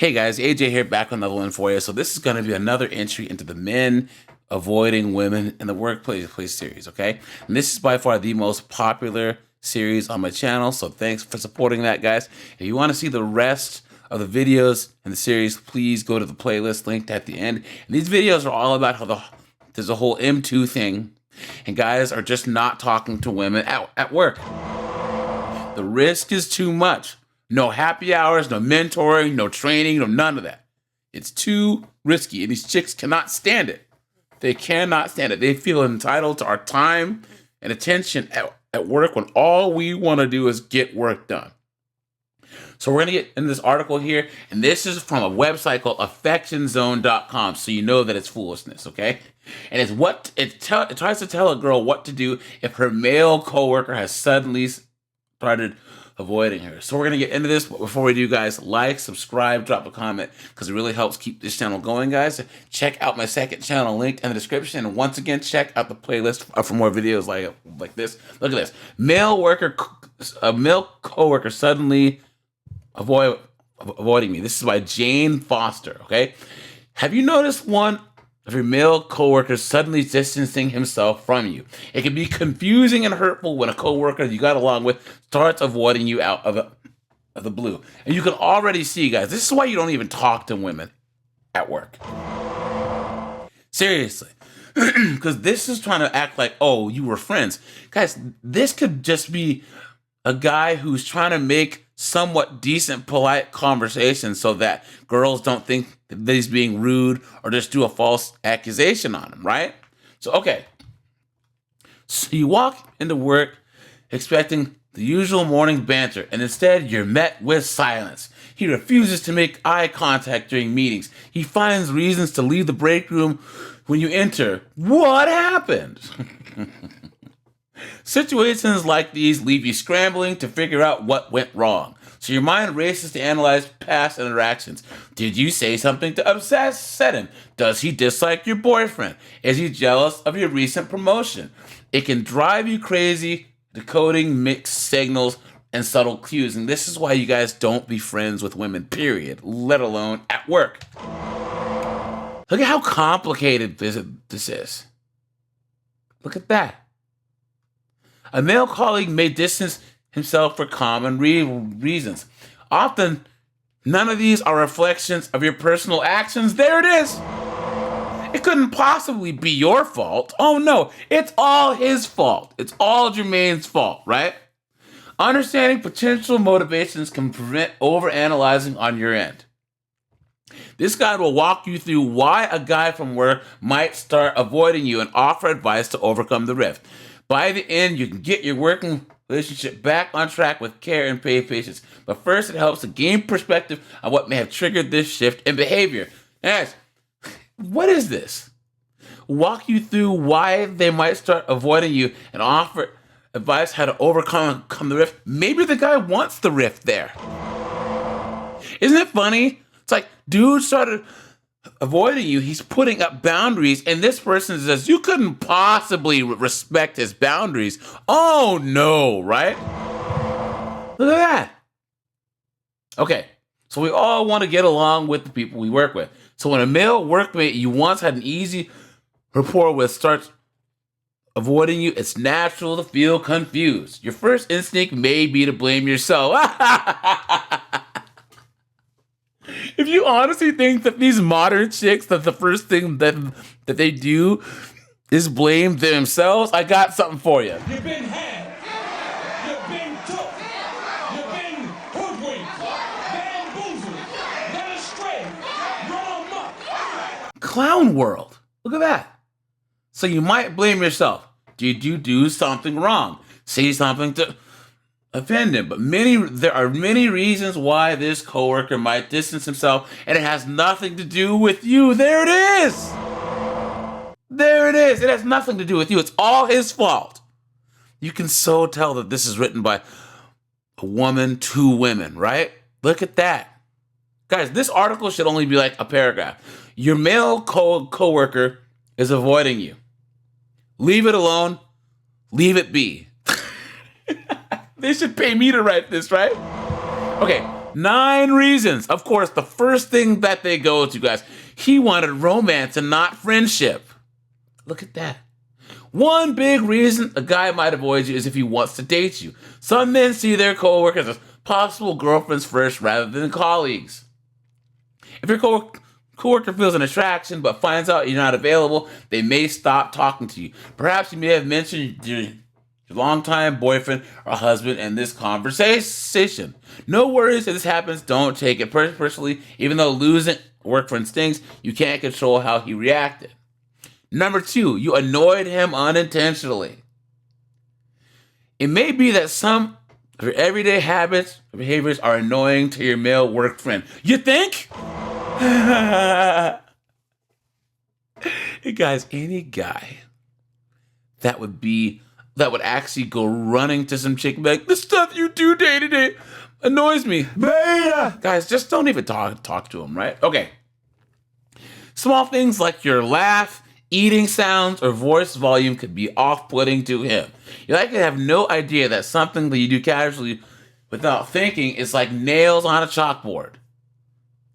Hey guys, AJ here, back on another one for you. So this is going to be another entry into the men avoiding women in the workplace series, okay? And this is by far the most popular series on my channel, so thanks for supporting that, guys. If you want to see the rest of the videos in the series, please go to the playlist linked at the end. And these videos are all about how there's a whole M2 thing, and guys are just not talking to women at work. The risk is too much. No happy hours, no mentoring, no training, no none of that. It's too risky, and these chicks cannot stand it. They cannot stand it. They feel entitled to our time and attention at work when all we want to do is get work done. So we're going to get into this article here, and this is from a website called affectionzone.com, so you know that it's foolishness, okay? And it tries to tell a girl what to do if her male coworker has suddenly started avoiding her. So we're going to get into this, but before we do, guys, like, subscribe, drop a comment, because it really helps keep this channel going, guys. Check out my second channel linked in the description, and once again, check out the playlist for more videos like this. Look at this. A male coworker suddenly avoiding me. This is by Jane Foster, okay? Have you noticed one of your male coworkers suddenly distancing himself from you? It can be confusing and hurtful when a coworker you got along with starts avoiding you out of the blue. And you can already see, guys, this is why you don't even talk to women at work. Seriously. Because this is trying to act like, oh, you were friends. Guys, this could just be a guy who's trying to make somewhat decent, polite conversation so that girls don't think that he's being rude or just do a false accusation on him, right? So, okay. So you walk into work expecting the usual morning banter, and instead you're met with silence. He refuses to make eye contact during meetings. He finds reasons to leave the break room when you enter. What happened? Situations like these leave you scrambling to figure out what went wrong. So your mind races to analyze past interactions. Did you say something to upset him? Does he dislike your boyfriend? Is he jealous of your recent promotion? It can drive you crazy decoding mixed signals and subtle cues. And this is why you guys don't be friends with women, period, let alone at work. Look at how complicated this is. Look at that. A male colleague may distance himself for common reasons. Often, none of these are reflections of your personal actions. There it is. It couldn't possibly be your fault. Oh no, it's all his fault. It's all Jermaine's fault, right? Understanding potential motivations can prevent overanalyzing on your end. This guide will walk you through why a guy from work might start avoiding you and offer advice to overcome the rift. By the end, you can get your working relationship back on track with care and patience. But first, it helps to gain perspective on what may have triggered this shift in behavior. Guys, what is this? Walk you through why they might start avoiding you and offer advice how to overcome the rift. Maybe the guy wants the rift there. Isn't it funny? It's like, dude started avoiding you, he's putting up boundaries, and this person says you couldn't possibly respect his boundaries. Oh no, right? Look at that. Okay, so we all want to get along with the people we work with. So when a male workmate you once had an easy rapport with starts avoiding you, it's natural to feel confused. Your first instinct may be to blame yourself. If you honestly think that these modern chicks, that the first thing that they do is blame themselves, I got something for you. You've been had. You've been took. You've been hoodwinked, bamboozled, led astray, run amok. Clown world. Look at that. So you might blame yourself. Did you do something wrong? Say something to offend him, but there are many reasons why this coworker might distance himself, and it has nothing to do with you. There it is. There it is. It has nothing to do with you. It's all his fault. You can so tell that this is written by a woman to women, right? Look at that. Guys, this article should only be like a paragraph. Your male coworker is avoiding you. Leave it alone. Leave it be. They should pay me to write this, right? Okay, 9 reasons. Of course, the first thing that they go to, guys, he wanted romance and not friendship. Look at that. One big reason a guy might avoid you is if he wants to date you. Some men see their coworkers as possible girlfriends first rather than colleagues. If your coworker feels an attraction but finds out you're not available, they may stop talking to you. Perhaps you may have mentioned your longtime boyfriend or husband in this conversation. No worries if this happens. Don't take it personally. Even though losing work friend stings, you can't control how he reacted. Number 2, you annoyed him unintentionally. It may be that some of your everyday habits or behaviors are annoying to your male work friend. You think? Hey guys, any guy that would actually go running to some chick and be like, the stuff you do day to day annoys me. Beta! Guys, just don't even talk to him, right? Okay. Small things like your laugh, eating sounds, or voice volume could be off-putting to him. You likely have no idea that something that you do casually without thinking is like nails on a chalkboard.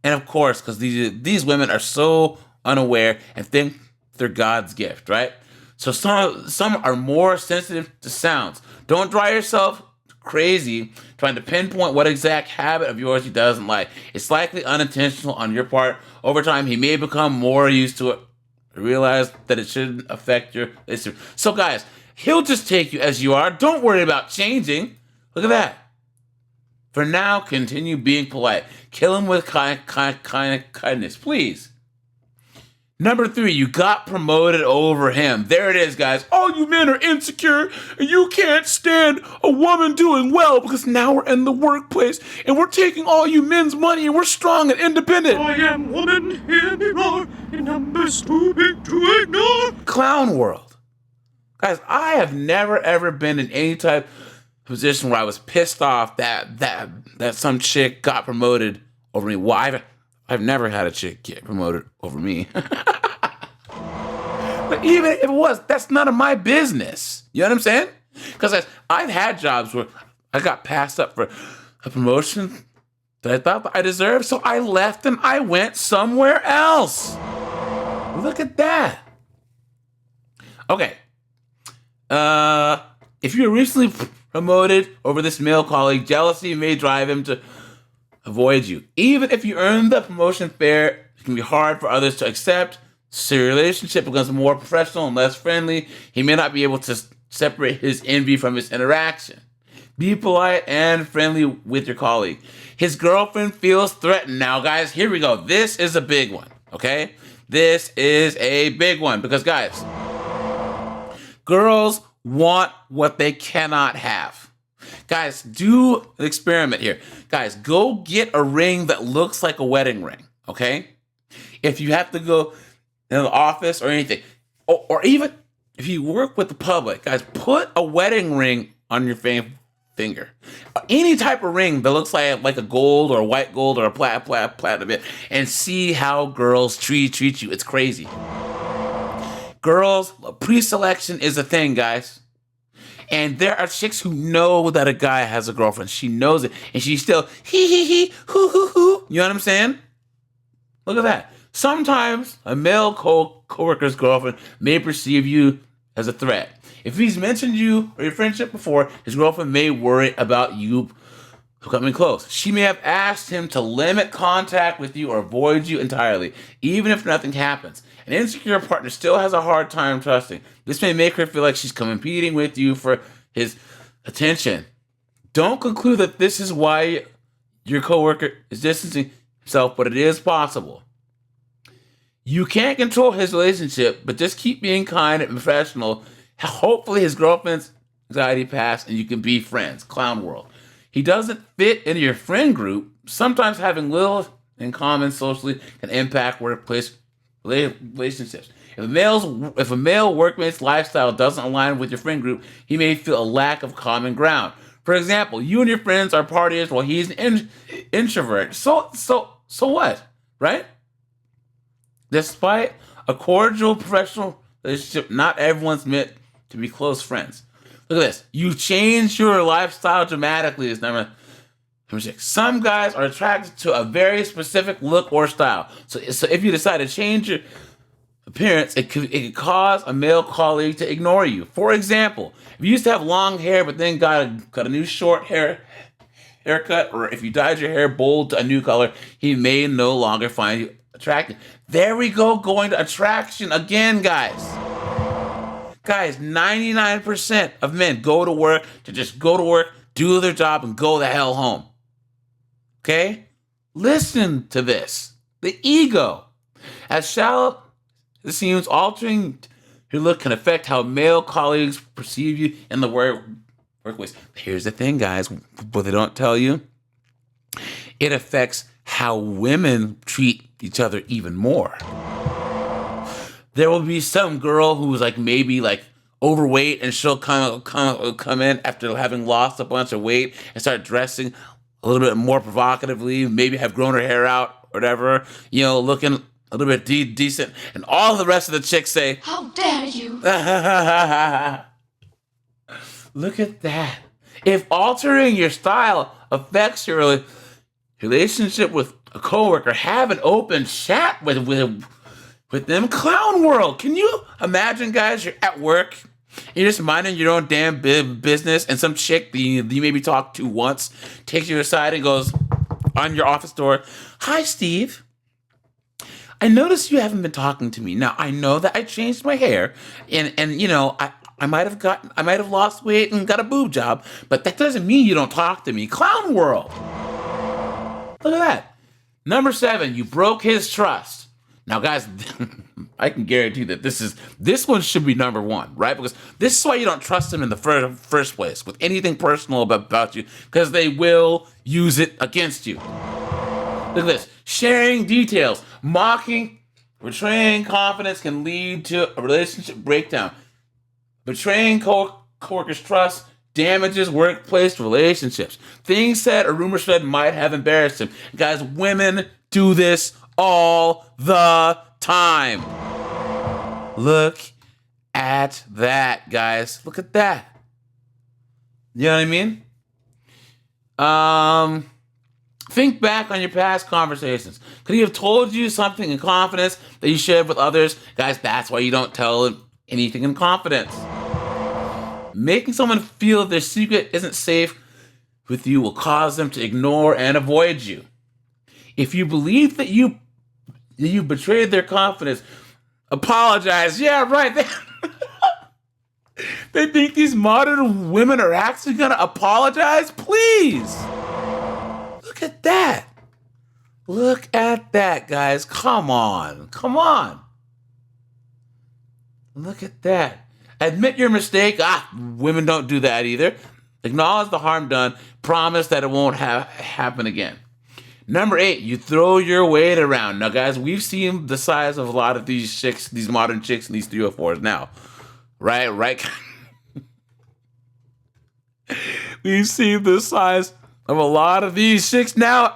And of course, because these women are so unaware and think they're God's gift, right? So some are more sensitive to sounds. Don't drive yourself crazy trying to pinpoint what exact habit of yours he doesn't like. It's likely unintentional on your part. Over time, he may become more used to it. Realize that it shouldn't affect your relationship. So guys, he'll just take you as you are. Don't worry about changing. Look at that. For now, continue being polite. Kill him with kindness, please. Number 3, you got promoted over him. There it is, guys. All you men are insecure, and you can't stand a woman doing well because now we're in the workplace, and we're taking all you men's money, and we're strong and independent. I am woman, hear me roar, and numbers too big to ignore. Clown world. Guys, I have never, ever been in any type of position where I was pissed off that some chick got promoted over me. Well, I've never had a chick get promoted over me. But even if it was, that's none of my business. You know what I'm saying? Because I've had jobs where I got passed up for a promotion that I thought I deserved, so I left and I went somewhere else. Look at that. Okay. If you were recently promoted over this male colleague, jealousy may drive him to avoid you. Even if you earn the promotion fair, it can be hard for others to accept. So your relationship becomes more professional and less friendly. He may not be able to separate his envy from his interaction. Be polite and friendly with your colleague. His girlfriend feels threatened. Now, guys, here we go. This is a big one, okay? This is a big one because, guys, girls want what they cannot have. Guys, do an experiment here. Guys, go get a ring that looks like a wedding ring, okay? If you have to go in the office or anything, or even if you work with the public, guys, put a wedding ring on your finger. Any type of ring that looks like a gold or a white gold or a platinum bit, and see how girls treat you. It's crazy. Girls, pre-selection is a thing, guys. And there are chicks who know that a guy has a girlfriend. She knows it. And she's still, hee, hoo, hoo, hoo. You know what I'm saying? Look at that. Sometimes a male coworker's girlfriend may perceive you as a threat. If he's mentioned you or your friendship before, his girlfriend may worry about you coming close. She may have asked him to limit contact with you or avoid you entirely, even if nothing happens. An insecure partner still has a hard time trusting. This may make her feel like she's competing with you for his attention. Don't conclude that this is why your coworker is distancing himself, but it is possible. You can't control his relationship, but just keep being kind and professional. Hopefully his girlfriend's anxiety passed and you can be friends. Clown world. He doesn't fit into your friend group. Sometimes having little in common socially can impact workplace relationships. If a male workmate's lifestyle doesn't align with your friend group, he may feel a lack of common ground. For example, you and your friends are partiers while he's an introvert. So what? Right? Despite a cordial professional relationship, not everyone's meant to be close friends. Look at this. You change your lifestyle dramatically is number Number 6, some guys are attracted to a very specific look or style. So if you decide to change your appearance, it could cause a male colleague to ignore you. For example, if you used to have long hair but then got a new short haircut, or if you dyed your hair bold to a new color, he may no longer find you attractive. There we go, going to attraction again, guys. Guys, 99% of men go to work to just go to work, do their job, and go the hell home. Okay? Listen to this. The ego. As shallow as it seems, altering your look can affect how male colleagues perceive you in the workplace. Here's the thing, guys, what they don't tell you. It affects how women treat each other even more. There will be some girl who's like maybe like overweight, and she'll come in after having lost a bunch of weight and start dressing a little bit more provocatively, maybe have grown her hair out, or whatever, looking a little bit decent, and all the rest of the chicks say, "How dare you!" Look at that. If altering your style affects your relationship with a coworker, have an open chat with them. Clown world. Can you imagine, guys, you're at work, you're just minding your own damn business, and some chick that you maybe talked to once takes you aside and goes on your office door, "Hi, Steve. I noticed you haven't been talking to me. Now, I know that I changed my hair, and I might have lost weight and got a boob job, but that doesn't mean you don't talk to me." Clown world. Look at that. Number 7, you broke his trust. Now, guys, I can guarantee that this one should be number 1, right? Because this is why you don't trust him in the first place with anything personal about you, because they will use it against you. Look at this. Sharing details, mocking, betraying confidence can lead to a relationship breakdown. Betraying coworkers' trust damages workplace relationships. Things said or rumors said might have embarrassed him. Guys, women do this all the time. Look at that, guys. Look at that. You know what I mean? Think back on your past conversations. Could he have told you something in confidence that you shared with others? Guys, that's why you don't tell anything in confidence. Making someone feel their secret isn't safe with you will cause them to ignore and avoid you. If you believe that you betrayed their confidence, apologize. Yeah, right. They think these modern women are actually going to apologize? Please. Look at that. Look at that, guys. Come on. Look at that. Admit your mistake. Women don't do that either. Acknowledge the harm done. Promise that it won't happen again. Number 8, you throw your weight around. Now, guys, we've seen the size of a lot of these chicks, these modern chicks, and these 304s now. Right? We've seen the size of a lot of these chicks now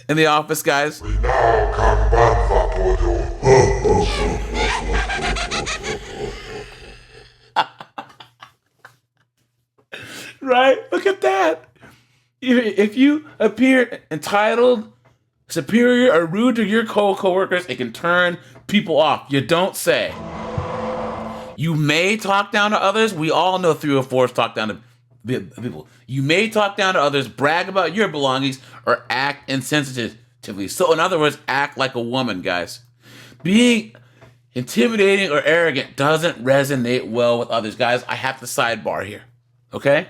in the office, guys. We now come back for you. Right? Look at that. If you appear entitled, superior, or rude to your coworkers, it can turn people off. You don't say. You may talk down to others. We all know 304s talk down to people. You may talk down to others, brag about your belongings, or act insensitively. So, in other words, act like a woman, guys. Being intimidating or arrogant doesn't resonate well with others. Guys, I have to sidebar here. Okay?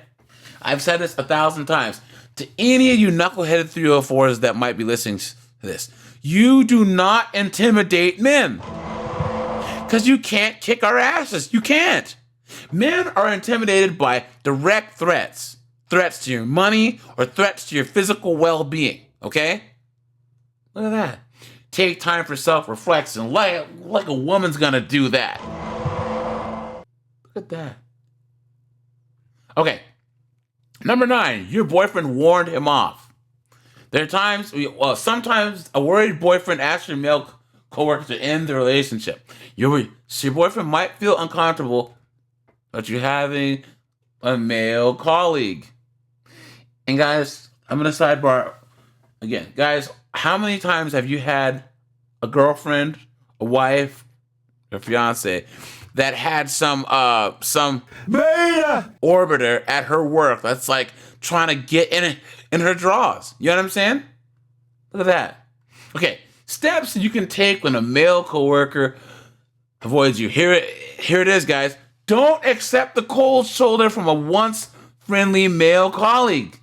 I've said this 1,000 times. To any of you knuckleheaded 304s that might be listening to this, you do not intimidate men. Because you can't kick our asses. You can't. Men are intimidated by direct threats. Threats to your money or threats to your physical well-being. Okay? Look at that. Take time for self-reflection like a woman's gonna do that. Look at that. Okay. Number 9, your boyfriend warned him off. There are times, sometimes a worried boyfriend asks your male coworker to end the relationship. Your boyfriend might feel uncomfortable about you having a male colleague. And guys, I'm gonna sidebar again, guys. How many times have you had a girlfriend, a wife, a fiance that had some Beta! orbiter at her work that's like trying to get in her drawers? You know what I'm saying? Look at that. Okay, steps you can take when a male coworker avoids you. Here it is, guys. Don't accept the cold shoulder from a once friendly male colleague.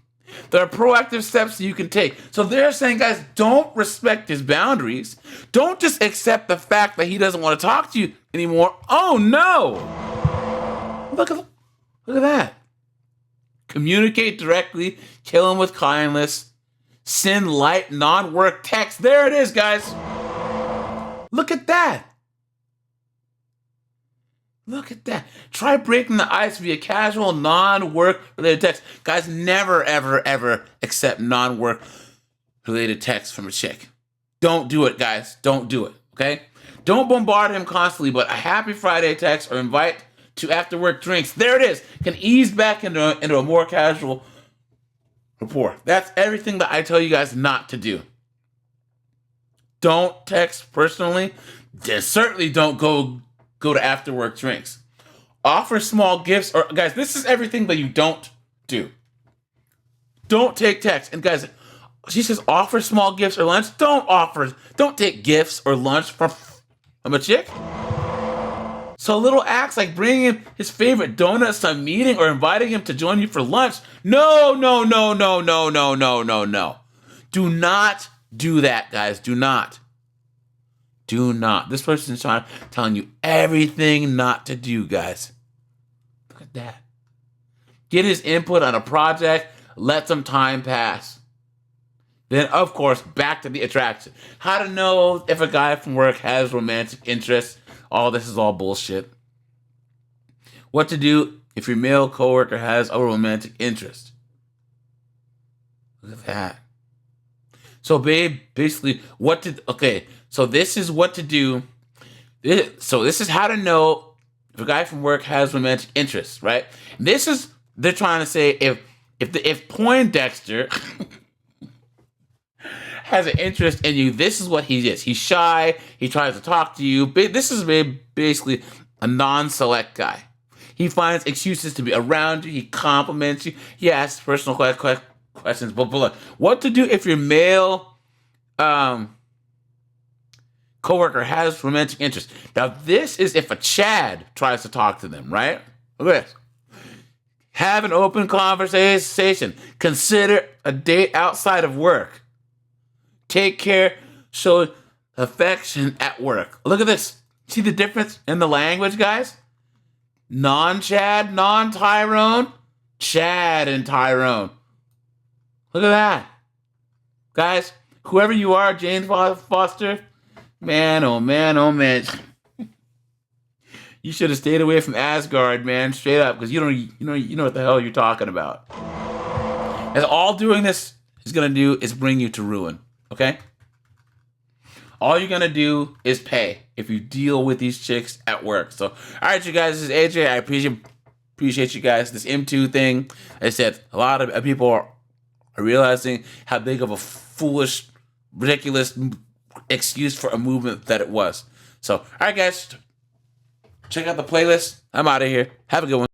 There are proactive steps that you can take. So they're saying, guys, don't respect his boundaries. Don't just accept the fact that he doesn't want to talk to you anymore. Oh no! Look at that. Communicate directly. Kill him with kindness. Send light, non-work text. There it is, guys. Look at that. Look at that. Try breaking the ice via casual, non-work related text. Guys, never, ever, ever accept non-work related text from a chick. Don't do it, guys. Don't do it, okay? Don't bombard him constantly, but a happy Friday text or invite to after work drinks. There it is. Can ease back into a more casual rapport. That's everything that I tell you guys not to do. Don't text personally. Certainly don't go to after work drinks. Offer small gifts, or guys, this is everything that you don't do. Don't take text. And guys, she says offer small gifts or lunch. Don't take gifts or lunch from a chick. So little acts like bringing him his favorite donuts to a meeting or inviting him to join you for lunch. No. Do not do that, guys. Do not. This person's telling you everything not to do, guys. Look at that. Get his input on a project. Let some time pass. Then, of course, back to the attraction. How to know if a guy from work has romantic interests. All this is all bullshit. What to do if your male coworker has a romantic interest. Look at that. So, babe, basically, so this is what to do. So this is how to know if a guy from work has romantic interests, right? They're trying to say if Poindexter has an interest in you, this is what he is. He's shy. He tries to talk to you. This is basically a non-select guy. He finds excuses to be around you. He compliments you. He asks personal questions. But look, what to do if your male coworker has romantic interest. Now, this is if a Chad tries to talk to them, right? Look at this. Have an open conversation. Consider a date outside of work. Take care. Show affection at work. Look at this. See the difference in the language, guys? Non-Chad, non-Tyrone. Chad and Tyrone. Look at that. Guys, whoever you are, Jane Foster, man, oh man, oh man. You should have stayed away from Asgard, man, straight up, because you know what the hell you're talking about. And all doing this is gonna do is bring you to ruin. Okay? All you're gonna do is pay if you deal with these chicks at work. So, all right, you guys, this is AJ. I appreciate you guys. This M2 thing, I said, a lot of people are realizing how big of a foolish, ridiculous excuse for a movement that it was. So, all right, guys, check out the playlist. I'm out of here. Have a good one.